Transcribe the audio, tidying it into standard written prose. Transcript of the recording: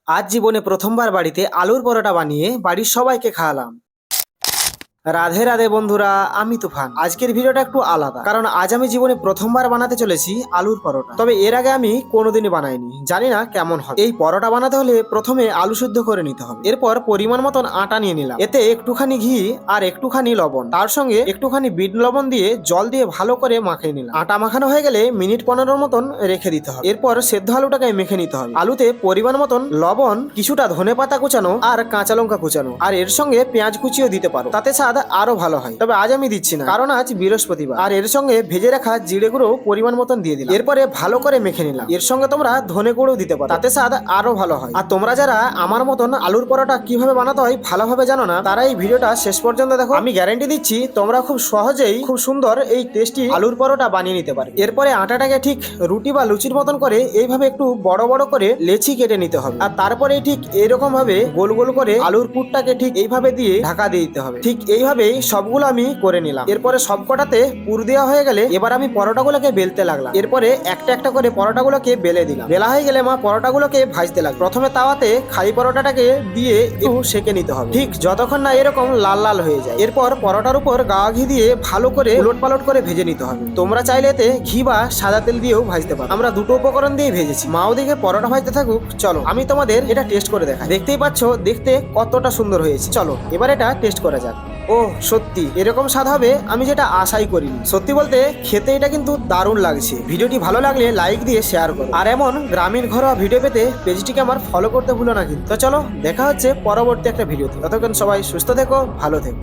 আজ জীবনে প্রথমবার বাড়িতে আলুর পরোটা বানিয়ে বাড়ির সবাইকে খাওয়ালাম। রাধে রাধে বন্ধুরা, আমি তুফান। আজকের ভিডিওটা একটু আলাদা, কারণ আজ আমি জীবনে প্রথমবার বানাতে চলেছি আলুর পরোটা। তবে এর আগে আমি কোনোদিনই বানাইনি, জানি না কেমন হবে। এই পরোটা বানাতে হলে প্রথমে আলু সিদ্ধ করে নিতে হবে। এরপর পরিমাণ মতন আটা নিয়ে নিলাম, এতে একটুখানি ঘি আর একটুখানি লবণ, তার সঙ্গে একটুখানি বিট লবণ দিয়ে জল দিয়ে ভালো করে মাখিয়ে নিলাম। আটা মাখানো হয়ে গেলে মিনিট 15 মতন রেখে দিতে হবে। এরপর সেদ্ধ আলুটাকে মেখে নিতে হবে। আলুতে পরিমাণ মতন লবণ, কিছুটা ধনেপাতা কুচানো আর কাঁচা লঙ্কা কুচানো, আর এর সঙ্গে পেঁয়াজ কুচিও দিতে পারো, তাতে স্বাদ আরো ভালো হয়। তবে আজ আমি দিচ্ছি না, কারণ আজ বৃহস্পতিবার। আর এর সঙ্গে ভেজে রাখা জিরে গুঁড়ো পরিমাণ মতন দিয়ে দিলাম। এরপরে ভালো করে মেখে নিলাম। এর সঙ্গে তোমরা ধনে গুঁড়ো দিতে পারো, তাতে স্বাদ আরো ভালো হয়। আর তোমরা যারা আমার মতন আলুর পরোটা কিভাবে বানাতে হয় ভালোভাবে জানো না, তারা এই ভিডিওটা শেষ পর্যন্ত দেখো। আমি গ্যারান্টি দিচ্ছি তোমরা খুব সহজেই খুব সুন্দর এই টেস্টি আলুর পরোটা বানিয়ে নিতে পারবে। এরপরে আটাটাকে ঠিক রুটি বা লুচির মতন করে এইভাবে একটু বড় বড় করে লেচি কেটে নিতে হবে। আর তারপরে ঠিক এরকম ভাবে গোল গোল করে আলুর পুরটাকে ঠিক এইভাবে দিয়ে ঢাকা দিয়ে দিতে হবে। ঠিক এইভাবেই সবগুলো আমি করে নিলাম। এরপরে সবকটাতে পুর দেওয়া হয়ে গেলে এবার আমি পরোটাগুলোকে বেলতে লাগলাম। এরপরে একটা একটা করে পরোটাগুলোকে বেলে দিলাম। বেলা হয়ে গেলে মা পরোটাগুলোকে ভাজতে লাগলো। প্রথমে তাওয়াতে খালি পরোটাটাকে দিয়ে একটু সেকে নিতে হবে, ঠিক যতক্ষণ না এরকম লাল লাল হয়ে যায়। এরপর পরোটার উপর গাওয়া ঘি দিয়ে ভালো করে উলট পালট করে ভেজে নিতে হবে। তোমরা চাইলে এতে ঘি বা সাদা তেল দিয়েও ভাজতে পারো। আমরা দুটো উপকরণ দিয়ে ভেজেছি। মাও দিকে পরোটা ভাজতে থাকুক, চলো আমি তোমাদের এটা টেস্ট করে দেখাই। দেখতেই পাচ্ছ দেখতে কতটা সুন্দর হয়েছে। চলো এবার এটা টেস্ট করা যাক। ও সত্যি এরকম স্বাদ হবে আমি যেটা আশাই করিনি। সত্যি বলতে খেতে এটা কিন্তু দারুণ লাগছে। ভিডিওটি ভালো লাগলে লাইক দিয়ে শেয়ার করো, আর এমন গ্রামীণ ঘরোয়া ভিডিও পেতে পেজটিকে আমার ফলো করতে ভুলো না কিন্তু। তো চলো দেখা হচ্ছে পরবর্তী একটা ভিডিওতে। ততক্ষণ সবাই সুস্থ থেকো, ভালো থেকো।